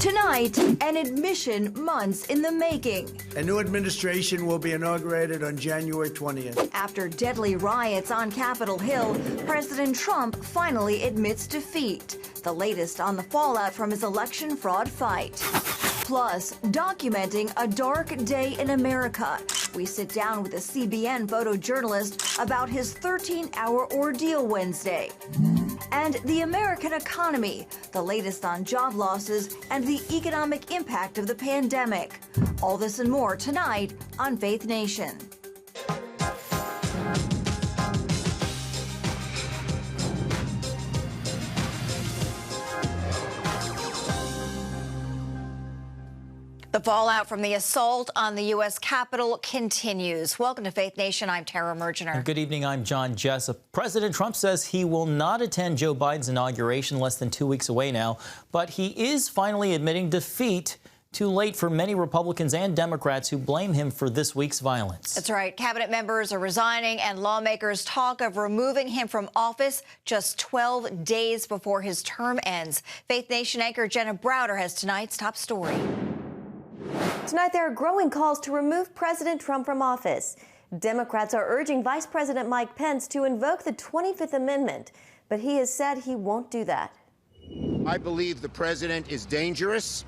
Tonight, an admission months in the making. A new administration will be inaugurated on January 20th. After deadly riots on Capitol Hill, President Trump finally admits defeat. The latest on the fallout from his election fraud fight. Plus, documenting a dark day in America. We sit down with a CBN photojournalist about his 13-hour ordeal Wednesday. And the American economy, the latest on job losses and the economic impact of the pandemic. All this and more tonight on Faith Nation. The fallout from the assault on the U.S. Capitol continues. Welcome to Faith Nation. I'm Tara Mergener. Good evening. I'm John Jessup. President Trump says he will not attend Joe Biden's inauguration less than 2 weeks away now, but he is finally admitting defeat. Too late for many Republicans and Democrats who blame him for this week's violence. That's right. Cabinet members are resigning and lawmakers talk of removing him from office just 12 days before his term ends. Faith Nation anchor Jenna Browder has tonight's top story. Tonight, there are growing calls to remove President Trump from office. Democrats are urging Vice President Mike Pence to invoke the 25th Amendment, but he has said he won't do that. I believe the president is dangerous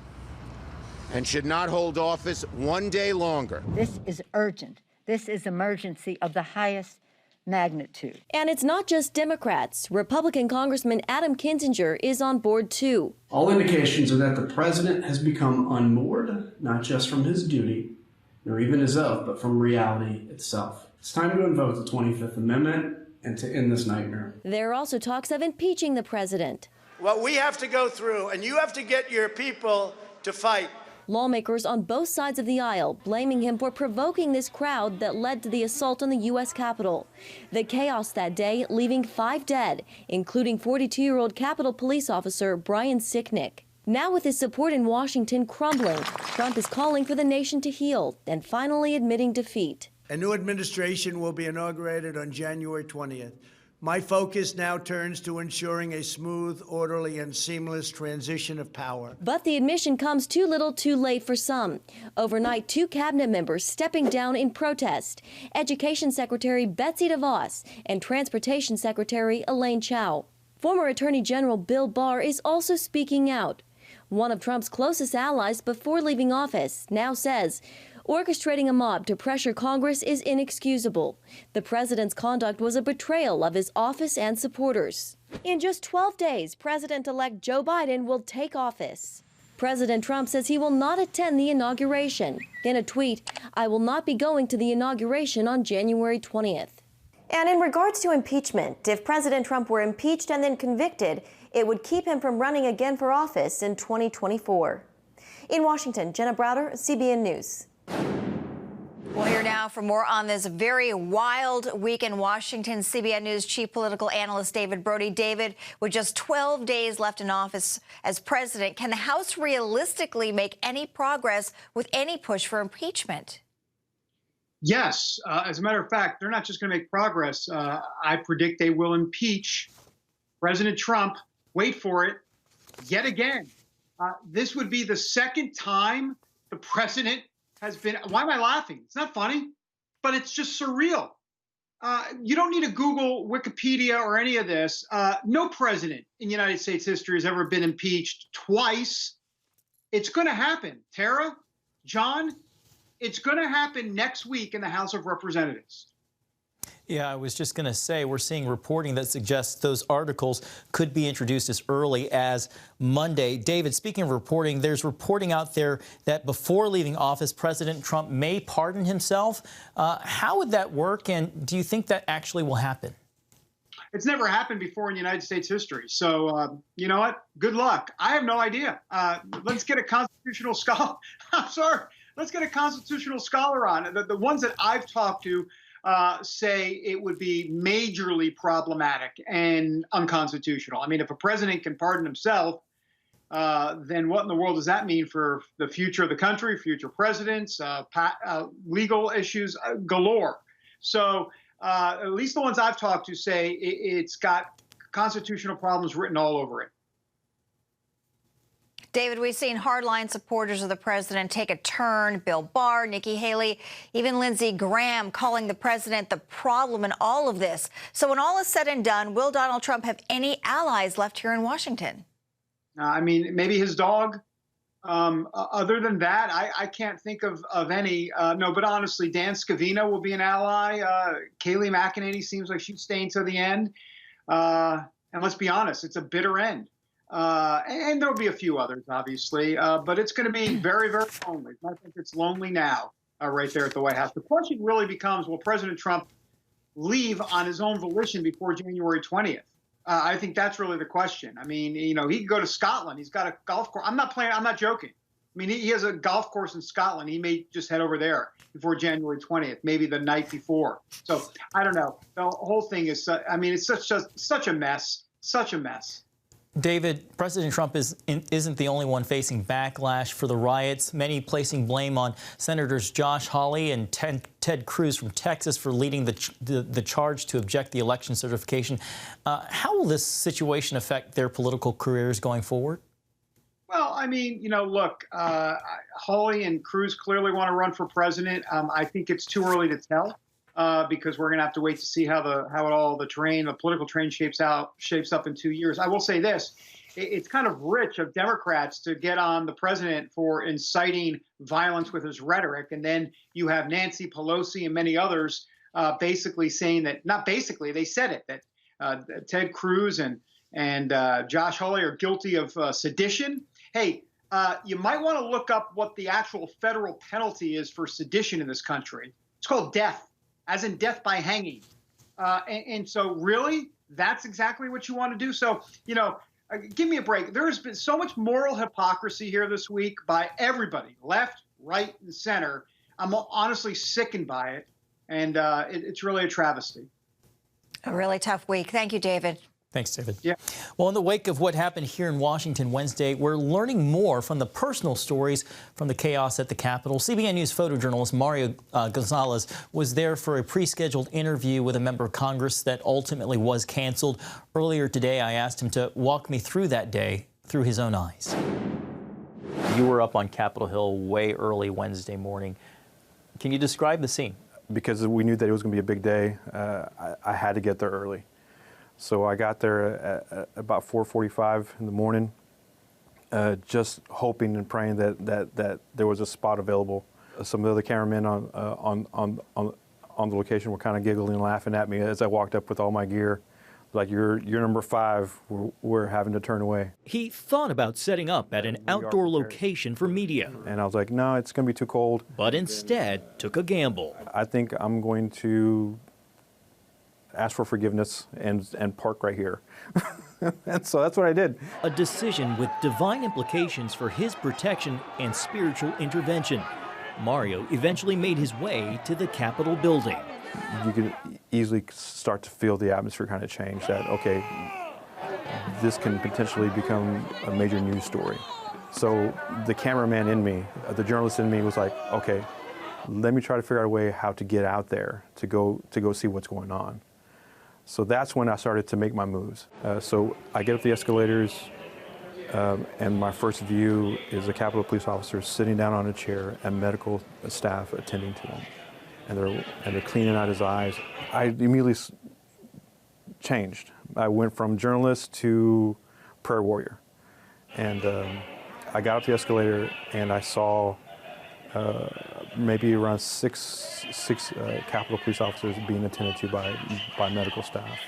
and should not hold office one day longer. This is urgent. This is emergency of the highest magnitude. And it's not just Democrats. Republican Congressman Adam Kinzinger is on board too. All indications are that the president has become unmoored, not just from his duty, nor even his oath, but from reality itself. It's time to invoke the 25th Amendment and to end this nightmare. There are also talks of impeaching the president. What we have to go through, and you have to get your people to fight. Lawmakers on both sides of the aisle blaming him for provoking this crowd that led to the assault on the U.S. Capitol. The chaos that day leaving 5 dead, including 42-year-old Capitol Police officer Brian Sicknick. Now with his support in Washington crumbling, Trump is calling for the nation to heal and finally admitting defeat. A new administration will be inaugurated on January 20th. My focus now turns to ensuring a smooth, orderly, and seamless transition of power. But the admission comes too little too late for some. Overnight, 2 cabinet members stepping down in protest. Education Secretary Betsy DeVos and Transportation Secretary Elaine Chao. Former Attorney General Bill Barr is also speaking out. One of Trump's closest allies before leaving office now says, orchestrating a mob to pressure Congress is inexcusable. The president's conduct was a betrayal of his office and supporters. In just 12 days, President-elect Joe Biden will take office. President Trump says he will not attend the inauguration. In a tweet, I will not be going to the inauguration on January 20th. And in regards to impeachment, if President Trump were impeached and then convicted, it would keep him from running again for office in 2024. In Washington, Jenna Browder, CBN News. We'll hear now for more on this very wild week in Washington. CBN News chief political analyst David Brody. David, with just 12 days left in office as president, can the House realistically make any progress with any push for impeachment? Yes. As a matter of fact, they're not just going to make progress. I predict they will impeach President Trump. Wait for it. Yet again. This would be the second time the president has been. Why am I laughing? It's not funny, but it's just surreal. You don't need to Google Wikipedia or any of this. No president in United States history has ever been impeached twice. It's going to happen. Tara, John, it's going to happen next week in the House of Representatives. Yeah, I was just going to say, we're seeing reporting that suggests those articles could be introduced as early as Monday. David, speaking of reporting, there's reporting out there that before leaving office, President Trump may pardon himself. How would that work, and do you think that actually will happen? It's never happened before in United States history. So, you know what? Good luck. I have no idea. Let's get a constitutional scholar. I'm sorry. Let's get a constitutional scholar on it. The ones that I've talked to say it would be majorly problematic and unconstitutional. I mean, if a president can pardon himself, then what in the world does that mean for the future of the country, future presidents, legal issues galore? So at least the ones I've talked to say it's got constitutional problems written all over it. David, we've seen hardline supporters of the president take a turn. Bill Barr, Nikki Haley, even Lindsey Graham calling the president the problem in all of this. So when all is said and done, will Donald Trump have any allies left here in Washington? I mean, maybe his dog. Other than that, I can't think of any. No, but honestly, Dan Scavino will be an ally. Kayleigh McEnany seems like she's staying to the end. And let's be honest, it's a bitter end. And there'll be a few others, obviously, but it's going to be very, very lonely. I think it's lonely now, right there at the White House. The question really becomes, will President Trump leave on his own volition before January 20th? I think that's really the question. I mean, you know, he could go to Scotland. He's got a golf course. I'm not joking. I mean, he has a golf course in Scotland. He may just head over there before January 20th, maybe the night before. So I don't know. The whole thing is, I mean, it's such a mess, such a mess. David, President Trump isn't the only one facing backlash for the riots, many placing blame on Senators Josh Hawley and Ted Cruz from Texas for leading the charge to object the election certification. How will this situation affect their political careers going forward? Well, I mean, you know, look, Hawley and Cruz clearly want to run for president. I think it's too early to tell. Because we're going to have to wait to see how the political terrain shapes up in 2 years. I will say this: it's kind of rich of Democrats to get on the president for inciting violence with his rhetoric, and then you have Nancy Pelosi and many others basically saying that, not basically, they said it, that Ted Cruz and Josh Hawley are guilty of sedition. Hey, you might want to look up what the actual federal penalty is for sedition in this country. It's called death. As in death by hanging. And so really, that's exactly what you want to do. So, you know, give me a break. There has been so much moral hypocrisy here this week by everybody, left, right, and center. I'm honestly sickened by it. And it's really a travesty. A really tough week. Thank you, David. Thanks, David. Yeah. Well, in the wake of what happened here in Washington Wednesday, we're learning more from the personal stories from the chaos at the Capitol. CBN News photojournalist Mario Gonzalez was there for a pre-scheduled interview with a member of Congress that ultimately was canceled. Earlier today, I asked him to walk me through that day through his own eyes. You were up on Capitol Hill way early Wednesday morning. Can you describe the scene? Because we knew that it was going to be a big day, I had to get there early. So I got there at about 4:45 in the morning, just hoping and praying that there was a spot available. Some of the other cameramen on the location were kind of giggling and laughing at me as I walked up with all my gear. Like, you're number 5, we're having to turn away. He thought about setting up at an outdoor location for media. And I was like, no, it's going to be too cold. But instead took a gamble. I think I'm going to ask for forgiveness and park right here. And so that's what I did. A decision with divine implications for his protection and spiritual intervention. Mario eventually made his way to the Capitol building. You could easily start to feel the atmosphere kind of change, that, okay, this can potentially become a major news story. So the cameraman in me, the journalist in me was like, okay, let me try to figure out a way how to get out there to go see what's going on. So that's when I started to make my moves. So I get up the escalators, and my first view is a Capitol police officer sitting down on a chair and medical staff attending to him. And they're cleaning out his eyes. I immediately changed. I went from journalist to prayer warrior. And I got up the escalator and I saw maybe around six Capitol police officers being attended to by medical staff.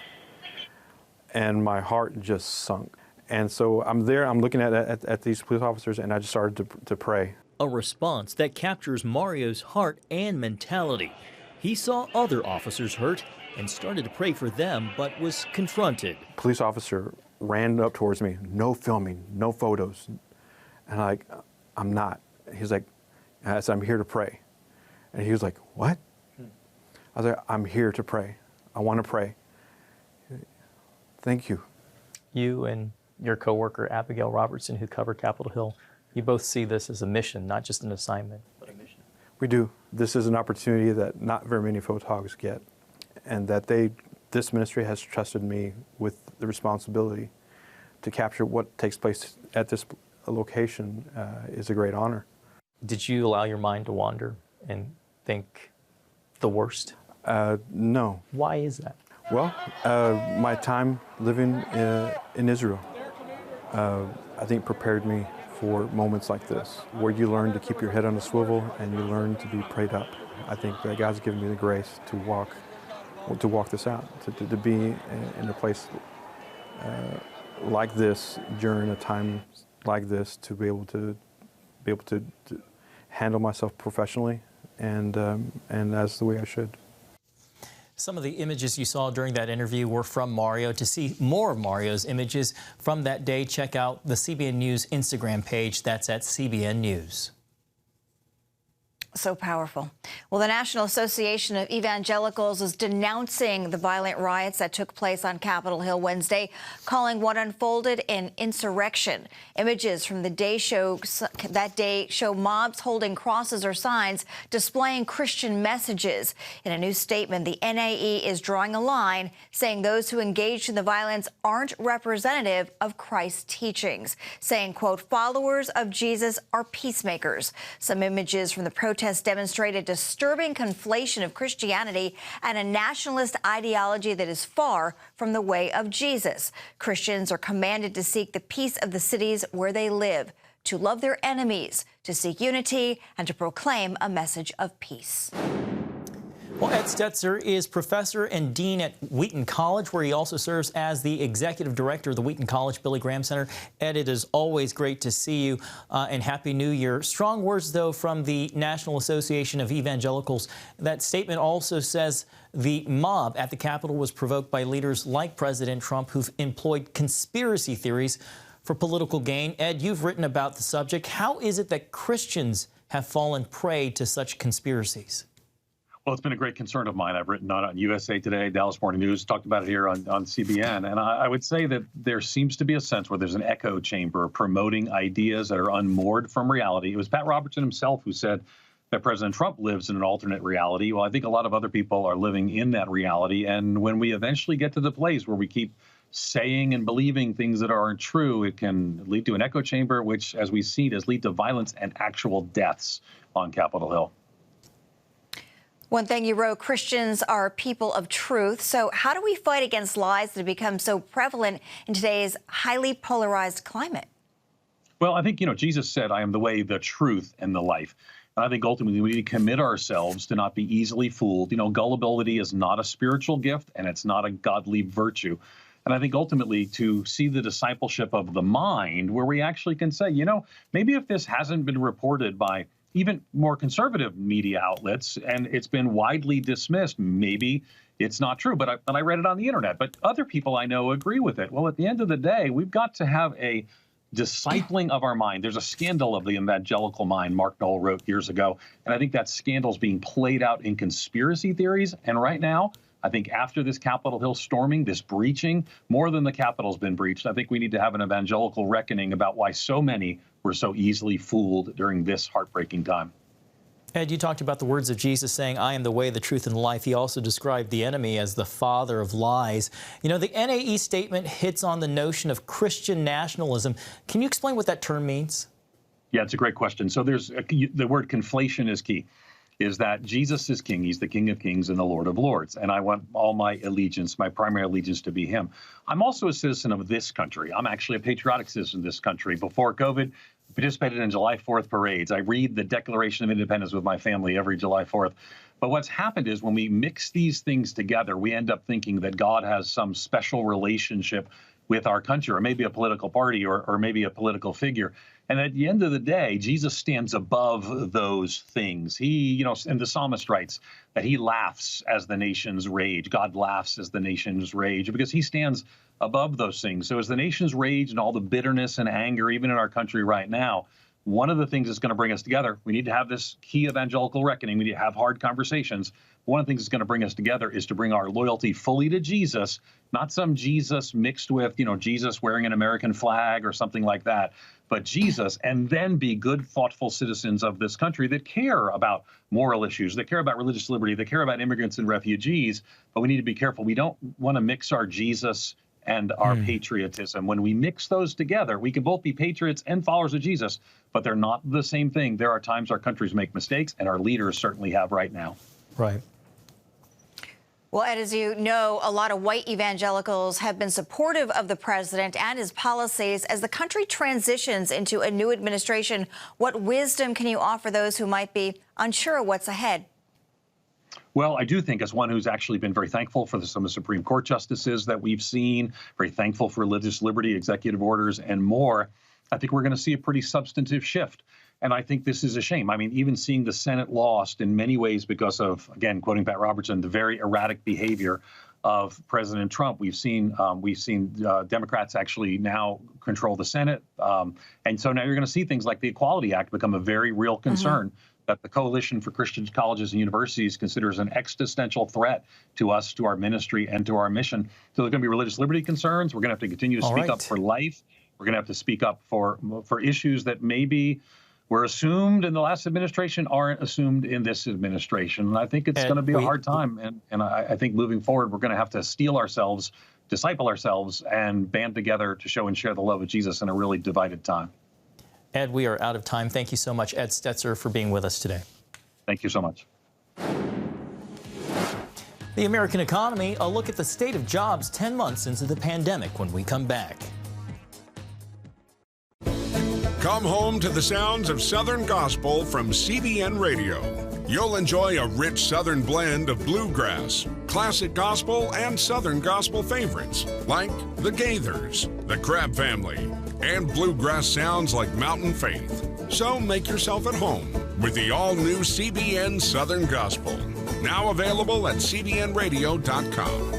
And my heart just sunk. And so I'm there, I'm looking at these police officers, and I just started to pray. A response that captures Mario's heart and mentality. He saw other officers hurt and started to pray for them, but was confronted. Police officer ran up towards me, no filming, no photos. And I'm not. He's like, I said, I'm here to pray. And he was like, what? I was like, I'm here to pray. I want to pray. Thank you. You and your coworker, Abigail Robertson, who covered Capitol Hill, you both see this as a mission, not just an assignment, but a mission. We do. This is an opportunity that not very many photographers get, and that this ministry has trusted me with the responsibility to capture what takes place at this location is a great honor. Did you allow your mind to wander and think the worst? No. Why is that? Well, my time living in Israel, I think prepared me for moments like this, where you learn to keep your head on a swivel and you learn to be prayed up. I think that God's given me the grace to walk this out, to be in a place like this during a time like this, to be able to handle myself professionally and as the way I should. Some of the images you saw during that interview were from Mario. To see more of Mario's images from that day, check out the CBN News Instagram page. That's at CBN News. So powerful. Well, the National Association of Evangelicals is denouncing the violent riots that took place on Capitol Hill Wednesday, calling what unfolded an insurrection. Images from the day show mobs holding crosses or signs displaying Christian messages. In a new statement, the NAE is drawing a line, saying those who engaged in the violence aren't representative of Christ's teachings, saying, quote, followers of Jesus are peacemakers. Some images from the protest demonstrated disturbing conflation of Christianity and a nationalist ideology that is far from the way of Jesus. Christians are commanded to seek the peace of the cities where they live, to love their enemies, to seek unity, and to proclaim a message of peace. Well, Ed Stetzer is professor and dean at Wheaton College, where he also serves as the executive director of the Wheaton College Billy Graham Center. Ed, it is always great to see you, and Happy New Year. Strong words, though, from the National Association of Evangelicals. That statement also says the mob at the Capitol was provoked by leaders like President Trump, who've employed conspiracy theories for political gain. Ed, you've written about the subject. How is it that Christians have fallen prey to such conspiracies? Well, it's been a great concern of mine. I've written on USA Today, Dallas Morning News, talked about it here on CBN. And I would say that there seems to be a sense where there's an echo chamber promoting ideas that are unmoored from reality. It was Pat Robertson himself who said that President Trump lives in an alternate reality. Well, I think a lot of other people are living in that reality. And when we eventually get to the place where we keep saying and believing things that aren't true, it can lead to an echo chamber, which, as we've seen, has led to violence and actual deaths on Capitol Hill. One thing you wrote, Christians are people of truth. So how do we fight against lies that have become so prevalent in today's highly polarized climate? Well, I think, Jesus said, I am the way, the truth, and the life. And I think ultimately we need to commit ourselves to not be easily fooled. Gullibility is not a spiritual gift, and it's not a godly virtue. And I think ultimately to see the discipleship of the mind, where we actually can say, maybe if this hasn't been reported by even more conservative media outlets, and it's been widely dismissed, maybe it's not true, but I read it on the internet. But other people I know agree with it. Well, at the end of the day, we've got to have a discipling of our mind. There's a scandal of the evangelical mind, Mark Knoll wrote years ago, and I think that scandal's being played out in conspiracy theories. And right now, I think after this Capitol Hill storming, this breaching, more than the Capitol's been breached, I think we need to have an evangelical reckoning about why so many were so easily fooled during this heartbreaking time. Ed, you talked about the words of Jesus saying, I am the way, the truth, and the life. He also described the enemy as the father of lies. The NAE statement hits on the notion of Christian nationalism. Can you explain what that term means? Yeah, it's a great question. So the word conflation is key. Is that Jesus is king. He's the King of Kings and the Lord of Lords. And I want all my allegiance, my primary allegiance, to be him. I'm also a citizen of this country. I'm actually a patriotic citizen of this country. Before COVID, I participated in July 4th parades. I read the Declaration of Independence with my family every July 4th. But what's happened is when we mix these things together, we end up thinking that God has some special relationship with our country, or maybe a political party, or maybe a political figure. And at the end of the day, Jesus stands above those things. He, and the psalmist writes that he laughs as the nations rage. God laughs as the nations rage because he stands above those things. So as the nations rage and all the bitterness and anger, even in our country right now, one of the things that's going to bring us together, we need to have this key evangelical reckoning. We need to have hard conversations. One of the things that's going to bring us together is to bring our loyalty fully to Jesus, not some Jesus mixed with, Jesus wearing an American flag or something like that, but Jesus, and then be good, thoughtful citizens of this country that care about moral issues, that care about religious liberty, that care about immigrants and refugees. But we need to be careful. We don't want to mix our Jesus and our patriotism. When we mix those together, we can both be patriots and followers of Jesus, but they're not the same thing. There are times our countries make mistakes, and our leaders certainly have right now. Right. Well, Ed, as you know, a lot of white evangelicals have been supportive of the president and his policies. As the country transitions into a new administration, what wisdom can you offer those who might be unsure of what's ahead? Well, I do think, as one who's actually been very thankful for some of the Supreme Court justices that we've seen, very thankful for religious liberty, executive orders, and more, I think we're going to see a pretty substantive shift. And I think this is a shame. I mean, even seeing the Senate lost in many ways because of, again, quoting Pat Robertson, the very erratic behavior of President Trump. We've seen Democrats actually now control the Senate. And so now you're going to see things like the Equality Act become a very real concern that the Coalition for Christian Colleges and Universities considers an existential threat to us, to our ministry, and to our mission. So there's going to be religious liberty concerns. We're going to have to continue to speak up for life. We're going to have to speak up for issues that maybe were assumed in the last administration aren't assumed in this administration. And I think it's going to be a hard time. And I think moving forward, we're going to have to steel ourselves, disciple ourselves, and band together to show and share the love of Jesus in a really divided time. Ed, we are out of time. Thank you so much, Ed Stetzer, for being with us today. Thank you so much. The American economy, a look at the state of jobs 10 months into the pandemic when we come back. Come home to the sounds of Southern Gospel from CBN Radio. You'll enjoy a rich Southern blend of bluegrass, classic gospel, and Southern gospel favorites like the Gaithers, the Crab Family, and bluegrass sounds like Mountain Faith. So make yourself at home with the all-new CBN Southern Gospel, now available at cbnradio.com.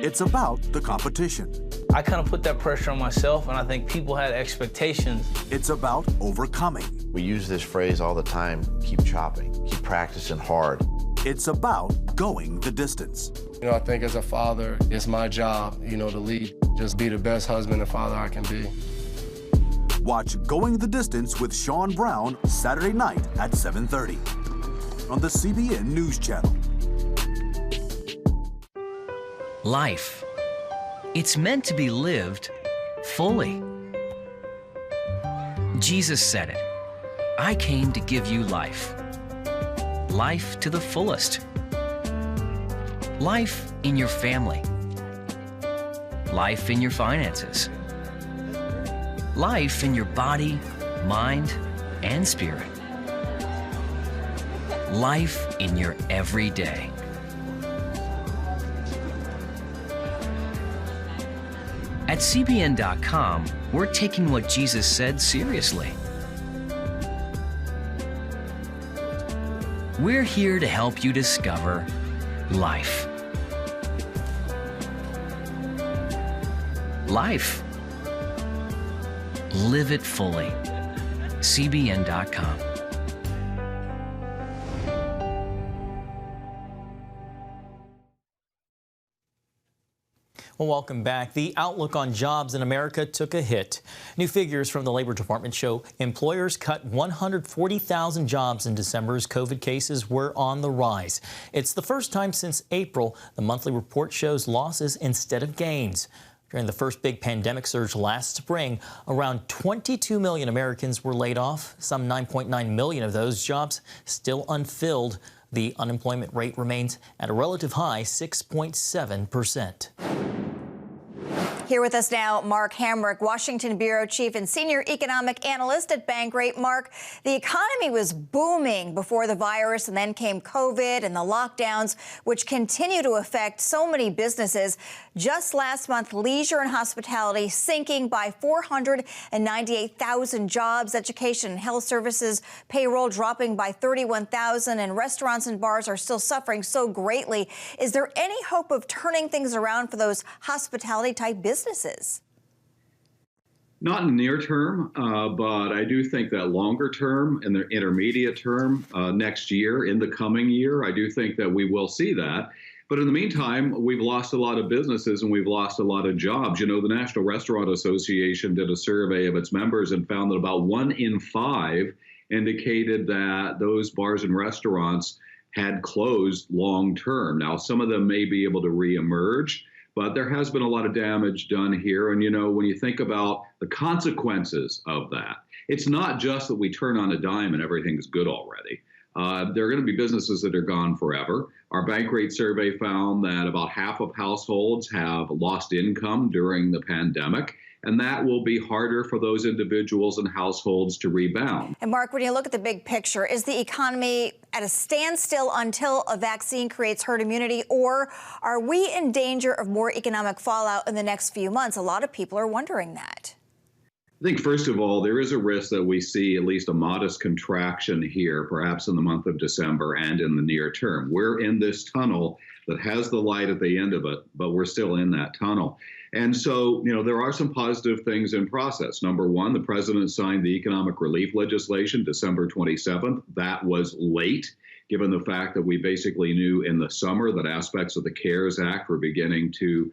It's about the competition. I kind of put that pressure on myself, and I think people had expectations. It's about overcoming. We use this phrase all the time, keep chopping, keep practicing hard. It's about going the distance. You know, I think as a father, it's my job, to lead, just be the best husband and father I can be. Watch Going the Distance with Sean Brown Saturday night at 7:30 on the CBN News Channel. Life. It's meant to be lived fully. Jesus said it. I came to give you life. Life to the fullest. Life in your family. Life in your finances. Life in your body, mind, and spirit. Life in your everyday. At CBN.com, we're taking what Jesus said seriously. We're here to help you discover life. Life. Live it fully. CBN.com. Well, welcome back. The outlook on jobs in America took a hit. New figures from the Labor Department show employers cut 140,000 jobs in December as COVID cases were on the rise. It's the first time since April the monthly report shows losses instead of gains. During the first big pandemic surge last spring, around 22 million Americans were laid off, some 9.9 million of those jobs still unfilled. The unemployment rate remains at a relative high, 6.7%. Here with us now, Mark Hamrick, Washington Bureau Chief and Senior Economic Analyst at Bankrate. Mark, the economy was booming before the virus, and then came COVID and the lockdowns, which continue to affect so many businesses. Just last month, leisure and hospitality sinking by 498,000 jobs, education and health services payroll dropping by 31,000, and restaurants and bars are still suffering so greatly. Is there any hope of turning things around for those hospitality-type businesses? Not in the near term, but I do think that longer term and the intermediate term, next year, in the coming year, I do think that we will see that. But in the meantime, we've lost a lot of businesses and we've lost a lot of jobs. You know, the National Restaurant Association did a survey of its members and found that about 1 in 5 indicated that those bars and restaurants had closed long term. Now, some of them may be able to reemerge, but there has been a lot of damage done here. And, you know, when you think about the consequences of that, it's not just that we turn on a dime and everything's good already. There are going to be businesses that are gone forever. Our bank rate survey found that about half of households have lost income during the pandemic, and that will be harder for those individuals and households to rebound. And Mark, when you look at the big picture, is the economy at a standstill until a vaccine creates herd immunity, or are we in danger of more economic fallout in the next few months? A lot of people are wondering that. I think, first of all, there is a risk that we see at least a modest contraction here, perhaps in the month of December and in the near term. We're in this tunnel that has the light at the end of it, but we're still in that tunnel. And so, you know, there are some positive things in process. Number one, the president signed the economic relief legislation December 27th. That was late, given the fact that we basically knew in the summer that aspects of the CARES Act were beginning to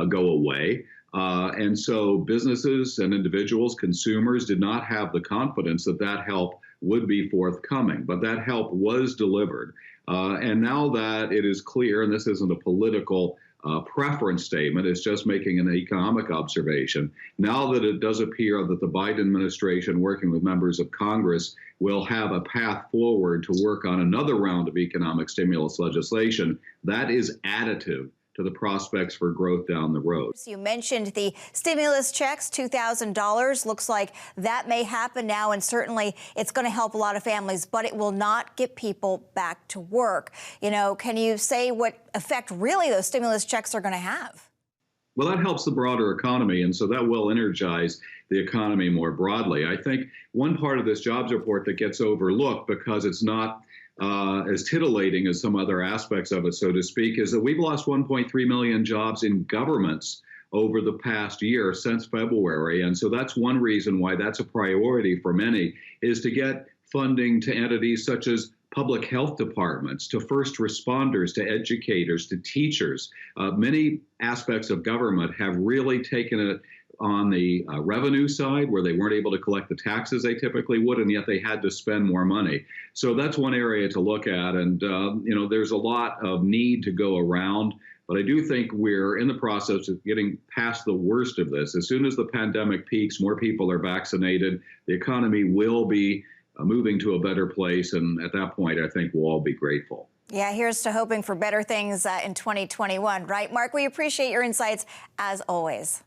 go away. And so businesses and individuals, consumers, did not have the confidence that that help would be forthcoming. But that help was delivered. And now that it is clear, and this isn't a political preference statement, it's just making an economic observation. Now that it does appear that the Biden administration, working with members of Congress, will have a path forward to work on another round of economic stimulus legislation, that is additive to the prospects for growth down the road. You mentioned the stimulus checks, $2,000. Looks like that may happen now, and certainly it's going to help a lot of families, but it will not get people back to work. You know, can you say what effect really those stimulus checks are going to have? Well, that helps the broader economy, and so that will energize the economy more broadly. I think one part of this jobs report that gets overlooked because it's not as titillating as some other aspects of it, so to speak, is that we've lost 1.3 million jobs in governments over the past year since February. And so that's one reason why that's a priority for many, is to get funding to entities such as public health departments, to first responders, to educators, to teachers. Many aspects of government have really taken it on the revenue side, where they weren't able to collect the taxes they typically would, and yet they had to spend more money. So that's one area to look at. And, you know, there's a lot of need to go around. But I do think we're in the process of getting past the worst of this. As soon as the pandemic peaks, more people are vaccinated, the economy will be moving to a better place. And at that point, I think we'll all be grateful. Yeah, here's to hoping for better things in 2021, right? Mark, we appreciate your insights as always.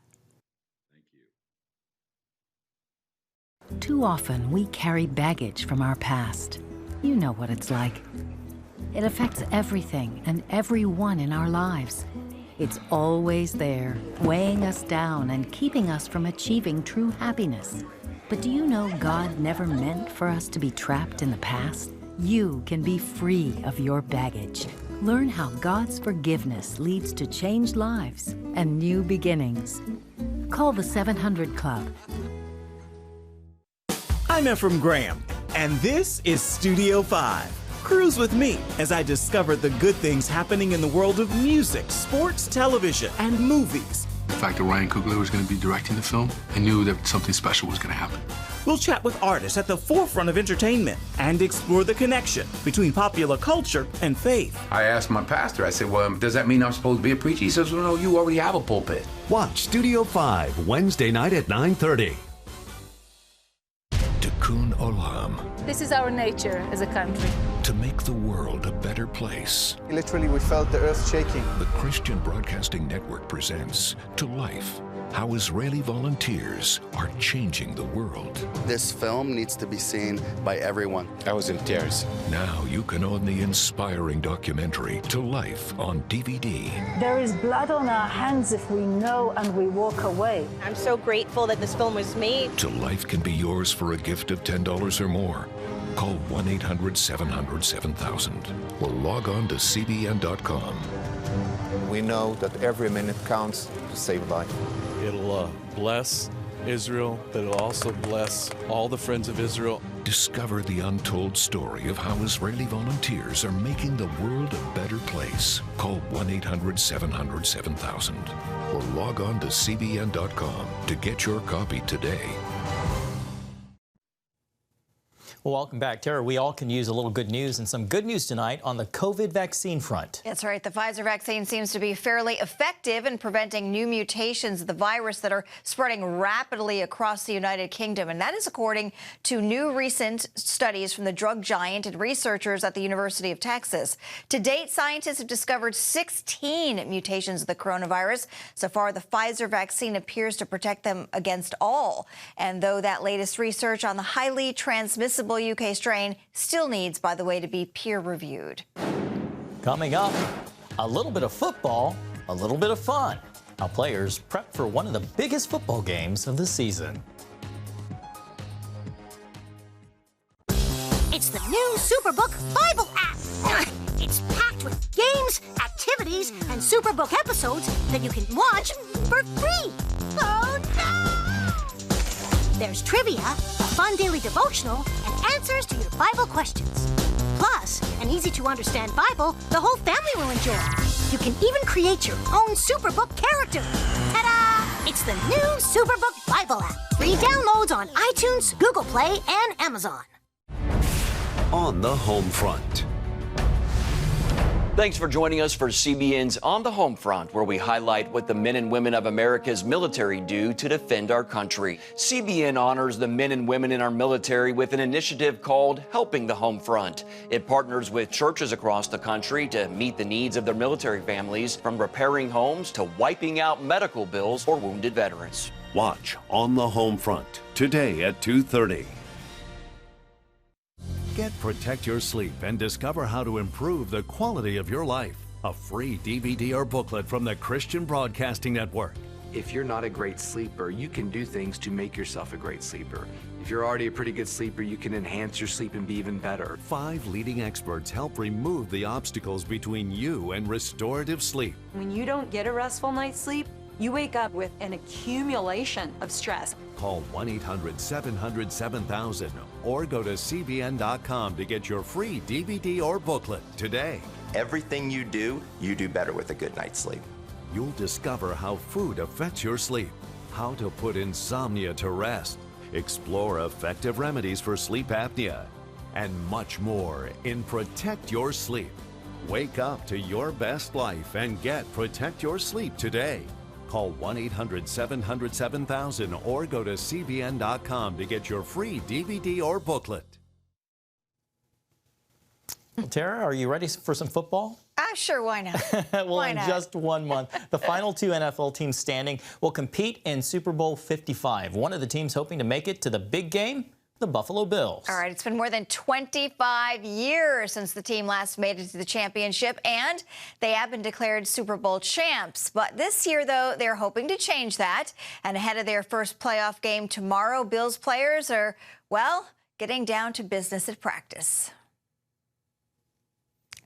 Too often, we carry baggage from our past. You know what it's like. It affects everything and everyone in our lives. It's always there, weighing us down and keeping us from achieving true happiness. But do you know God never meant for us to be trapped in the past? You can be free of your baggage. Learn how God's forgiveness leads to changed lives and new beginnings. Call the 700 Club. I'm Ephraim Graham, and this is Studio 5. Cruise with me as I discover the good things happening in the world of music, sports, television, and movies. The fact that Ryan Coogler was going to be directing the film, I knew that something special was going to happen. We'll chat with artists at the forefront of entertainment and explore the connection between popular culture and faith. I asked my pastor, I said, well, does that mean I'm supposed to be a preacher? He says, well, no, you already have a pulpit. Watch Studio 5, Wednesday night at 9:30. Tikkun Olam. This is our nature as a country. To make the world a better place. Literally, we felt the earth shaking. The Christian Broadcasting Network presents To Life, how Israeli volunteers are changing the world. This film needs to be seen by everyone. I was in tears. Now you can own the inspiring documentary To Life on DVD. There is blood on our hands if we know and we walk away. I'm so grateful that this film was made. To Life can be yours for a gift of $10 or more. Call 1-800-700-7000 or log on to cbn.com. We know that every minute counts to save life. It'll bless Israel, but it'll also bless all the friends of Israel. Discover the untold story of how Israeli volunteers are making the world a better place. Call 1-800-700-7000 or log on to cbn.com to get your copy today. Well, welcome back, Tara. We all can use a little good news and some good news tonight on the COVID vaccine front. That's right. The Pfizer vaccine seems to be fairly effective in preventing new mutations of the virus that are spreading rapidly across the United Kingdom. And that is according to new recent studies from the drug giant and researchers at the University of Texas. To date, scientists have discovered 16 mutations of the coronavirus. So far, the Pfizer vaccine appears to protect them against all. And though that latest research on the highly transmissible UK strain still needs, by the way, to be peer-reviewed. Coming up, a little bit of football, a little bit of fun. How players prep for one of the biggest football games of the season. It's the new Superbook Bible app. It's packed with games, activities, and Superbook episodes that you can watch for free. Oh, no! There's trivia, a fun daily devotional, and answers to your Bible questions. Plus, an easy-to-understand Bible the whole family will enjoy. You can even create your own Superbook character. Ta-da! It's the new Superbook Bible app. Free downloads on iTunes, Google Play, and Amazon. On the home front. Thanks for joining us for CBN's On the Home Front, where we highlight what the men and women of America's military do to defend our country. CBN honors the men and women in our military with an initiative called Helping the Home Front. It partners with churches across the country to meet the needs of their military families, from repairing homes to wiping out medical bills for wounded veterans. Watch On the Home Front today at 2:30. Get Protect Your Sleep and discover how to improve the quality of your life. A free DVD or booklet from the Christian Broadcasting Network. If you're not a great sleeper, you can do things to make yourself a great sleeper. If you're already a pretty good sleeper, you can enhance your sleep and be even better. 5 leading experts help remove the obstacles between you and restorative sleep. When you don't get a restful night's sleep, you wake up with an accumulation of stress. Call 1-800-700-7000 or go to cbn.com to get your free DVD or booklet today. Everything you do better with a good night's sleep. You'll discover how food affects your sleep, how to put insomnia to rest, explore effective remedies for sleep apnea, and much more in Protect Your Sleep. Wake up to your best life and get Protect Your Sleep today. Call 1-800-700-7000 or go to cbn.com to get your free DVD or booklet. Well, Tara, are you ready for some football? Sure, why not? Well, why in not? just 1 month, the final 2 NFL teams standing will compete in Super Bowl 55. One of the teams hoping to make it to the big game, the Buffalo Bills. All right, it's been more than 25 years since the team last made it to the championship, and they have been declared Super Bowl champs. But this year, though, they're hoping to change that. And ahead of their first playoff game tomorrow, Bills players are, well, getting down to business at practice.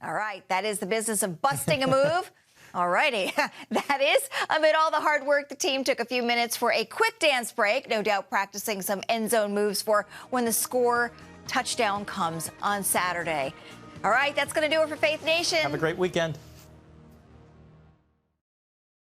All right, that is the business of busting a move. All righty. That is, amid all the hard work, the team took a few minutes for a quick dance break, no doubt practicing some end zone moves for when the score touchdown comes on Saturday. All right, that's going to do it for Faith Nation. Have a great weekend.